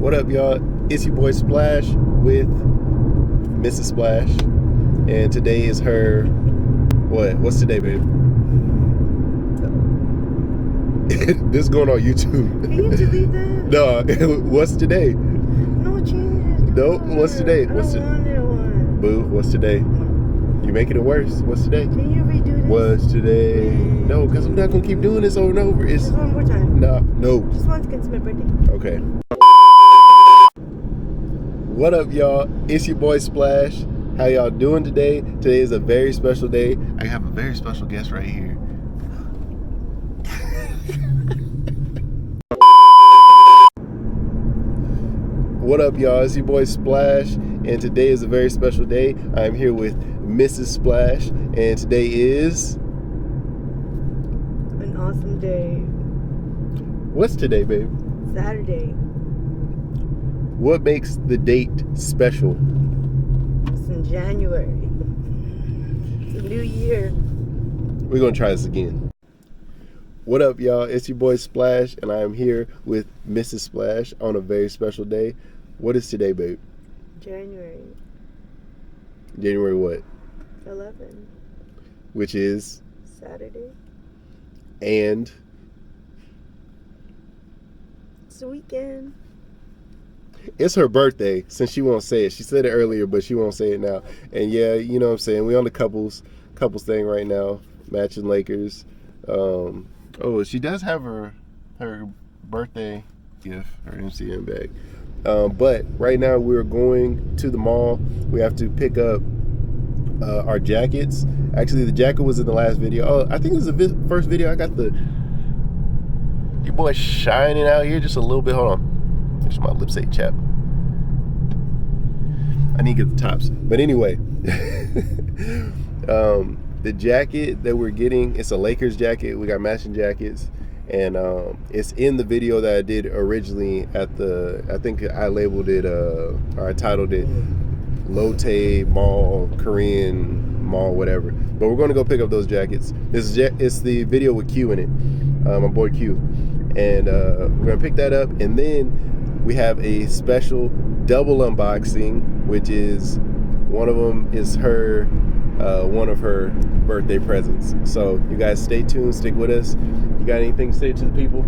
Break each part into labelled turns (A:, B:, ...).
A: What up, y'all? It's your boy Splash with Mrs. Splash, and today is her. What's today, babe? This is going on YouTube.
B: Can you delete that?
A: No, what's today?
B: No changes.
A: No, what's today? What's
B: I don't want one.
A: Boo, what's today? You making it worse. What's today?
B: Can you redo this?
A: What's today? No, because we're not gonna keep doing this over and over. It's
B: Just one more time.
A: no.
B: Just once because it's my birthday.
A: Okay. What up, y'all? It's your boy Splash. How y'all doing today? Today is a very special day. I have a very special guest right here. What up, y'all? It's your boy Splash, and today is a very special day. I'm here with Mrs. Splash, and today is
B: An awesome day.
A: What's today, babe?
B: Saturday.
A: What makes the date special?
B: It's in January. It's a new year.
A: We're gonna try this again. What up, y'all? It's your boy Splash, and I am here with Mrs. Splash on a very special day. What is today, babe?
B: January
A: January what?
B: 11.
A: Which is?
B: Saturday.
A: And?
B: It's the weekend.
A: It's her birthday, since she won't say it. She said it earlier, but she won't say it now. And yeah, you know what I'm saying? We on the couples thing right now. Matching Lakers. Oh, she does have her birthday gift, her MCM bag. But right now we're going to the mall. We have to pick up our jackets. Actually, the jacket was in the last video. Oh, I think it was the first video. I got your boy shining out here just a little bit. Hold on. There's my lips ain't chapped. I need to get the tops. But anyway, the jacket that we're getting, it's a Lakers jacket. We got matching jackets. And it's in the video that I did originally I think I labeled it, or I titled it Lotte Mall, Korean Mall, whatever. But we're going to go pick up those jackets. It's the video with Q in it, my boy Q. And we're going to pick that up. And then we have a special double unboxing, which is one of them is her, one of her birthday presents. So you guys stay tuned, stick with us. You got anything to say to the people?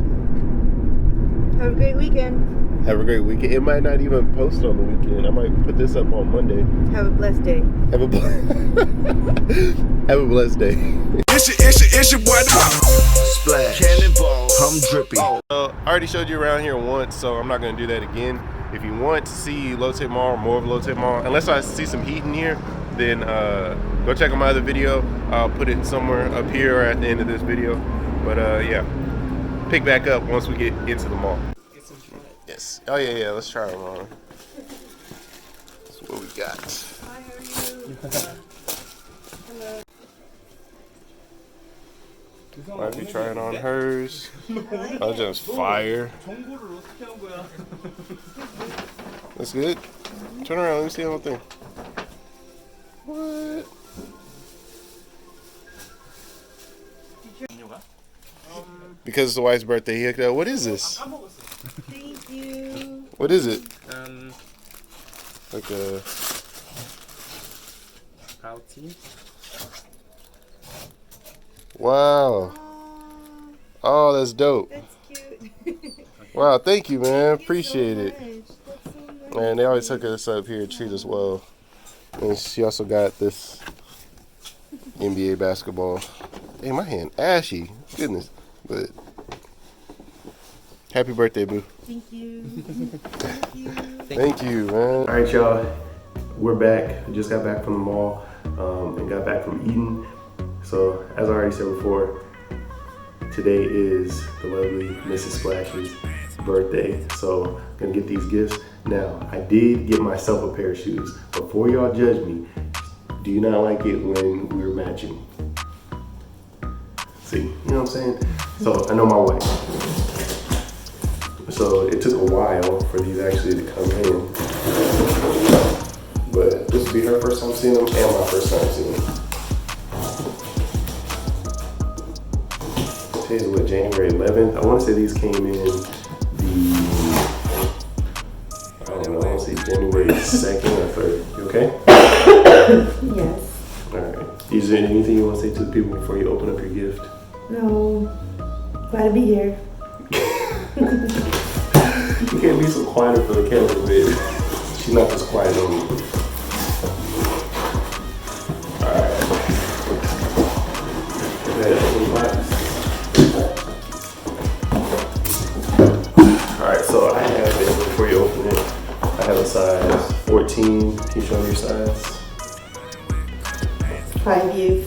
B: Have a great weekend.
A: Have a great weekend. It might not even post on the weekend. I might put this up on Monday.
B: Have a blessed day.
A: Have a blessed day.
C: It's your boy Splash. Cannonball. I'm drippy.
A: I already showed you around here once, so I'm not going to do that again. If you want to see Lotte Mall, more of Lotte Mall, unless I see some heat in here, then go check out my other video. I'll put it somewhere up here or at the end of this video. But yeah, pick back up once we get into the mall. Yes. Oh yeah. Let's try them on. That's what we got.
B: Hi, how are you? Hello.
A: Might be trying on hers. Oh, just fire. That's good. Turn around. Let me see the whole thing. What? Because it's the wife's birthday, he hooked up. What is this?
B: Thank you.
A: What is it? Like a
D: pouty.
A: Wow. Oh, that's dope.
B: That's cute.
A: Wow, thank you, man. Appreciate
B: so
A: it.
B: That's so nice.
A: And they always hook us up here, treat us well. And she also got this NBA basketball. Hey, my hand ashy. Goodness. But happy birthday, boo.
B: Thank you.
A: Thank you, man. All right, y'all. We're back. We just got back from the mall and got back from eating. So, as I already said before, today is the lovely Mrs. Splash's birthday. So, I'm gonna get these gifts. Now, I did get myself a pair of shoes. Before y'all judge me, do you not like it when we're matching? See, you know what I'm saying? So, I know my wife. So, it took a while for these actually to come in. But this will be her first time seeing them and my first time seeing them. Today's what, January 11th? I want to say these came in the Is there anything you want to say to the people before you open up your gift?
B: No. Glad to be here.
A: You can't be so quieter for the camera, baby. She's not just quiet on me. Alright. Alright, so I have it before you open it. I have a size 14. Can you show me your size?
B: 5 years.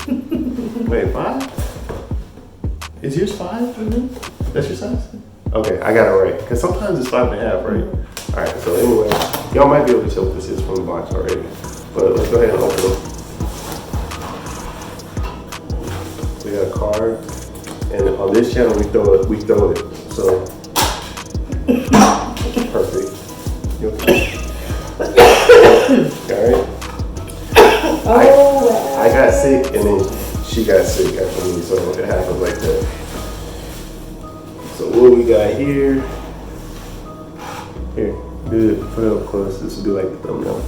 A: Wait, 5? Is yours 5?
B: Mm-hmm.
A: That's your size? Okay, I got it right. Because sometimes it's 5.5, right? Alright, so anyway, y'all might be able to tell what this is from the box already. But let's go ahead and open it. We got a card. And on this channel, we throw it. So, perfect. You okay? Alright?
B: Oh,
A: I got sick and then she got sick after me, so it happened like that. So what we got here? Here, good. Put it up close. This will be like the thumbnail.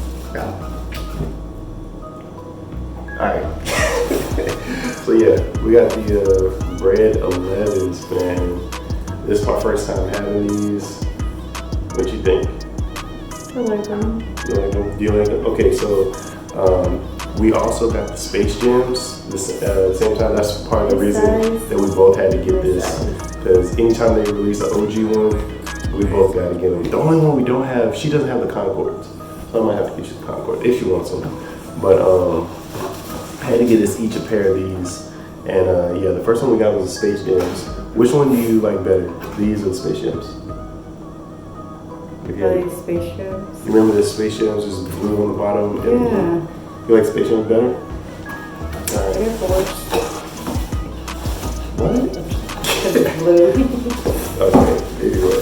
A: Alright. So yeah, we got the BRED 11s, man. This is my first time having these. What you think?
B: I like them.
A: You like them? Do you like them? Okay, so we also got the Space Gems at the same time. That's part of the reason that we both had to get this. Because anytime they release an OG one, we both got to get them. The only one we don't have, she doesn't have the Concords. So I might have to get you the Concord if she wants them. But I had to get us each a pair of these. And yeah, the first one we got was the Space Gems. Which one do you like better? These or the Space Gems?
B: Space Gems.
A: You remember the Space Gems is blue on the bottom?
B: Yeah.
A: You like Space Gems better? Alright.
B: Air Force.
A: What?
B: Because it's blue.
A: Okay, anyway.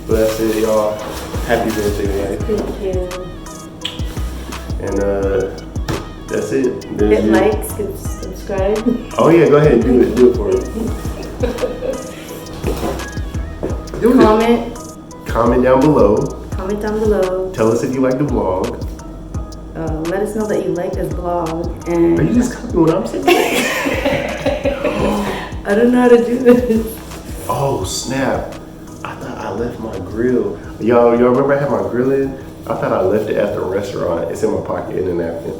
A: So that's it, y'all. Happy birthday, right?
B: Thank you.
A: And that's it.
B: Hit like, subscribe.
A: Oh yeah, go ahead and do it for me.
B: Comment.
A: Comment down below.
B: Comment down below.
A: Tell us if you like the vlog.
B: Let us know that you like this vlog. And
A: Are you just copying what I'm saying?
B: I don't know how to do this.
A: Oh snap! I thought I left my grill. Y'all remember I had my grill in? I thought I left it at the restaurant. It's in my pocket in a napkin.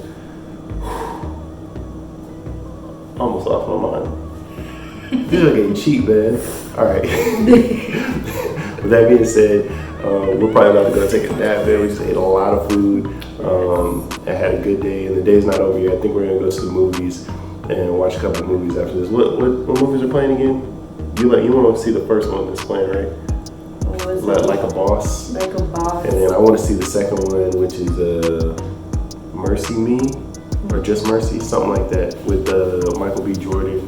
A: Almost lost my mind. This is getting cheap, man. All right. With that being said, we're probably about to go take a nap, man. We just ate a lot of food. I had a good day, and the day's not over yet. I think we're gonna go to the movies and watch a couple of movies after this. What movies are playing again? You want to see the first one that's playing, right? Like a Boss.
B: Like a Boss.
A: And then I want to see the second one, which is Mercy Me, or Just Mercy, something like that, with Michael B. Jordan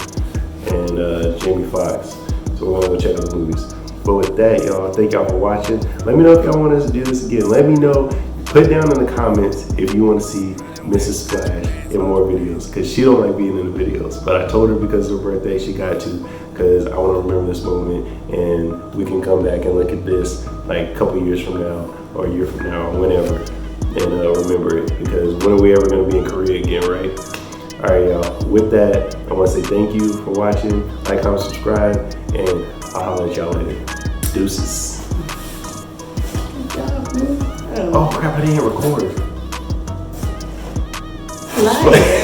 A: and Jamie Foxx. So we're gonna go check out the movies. But with that, y'all, thank y'all for watching. Let me know if y'all want us to do this again. Let me know. Put down in the comments if you want to see Mrs. Splash in more videos, because she don't like being in the videos. But I told her because of her birthday she got to, because I want to remember this moment, and we can come back and look at this like a couple years from now, or a year from now, or whenever, and remember it, because when are we ever going to be in Korea again, right? All right, y'all. With that, I want to say thank you for watching. Like, comment, subscribe, and I'll holler at y'all later. Deuces. Oh crap, I didn't record.
B: Live.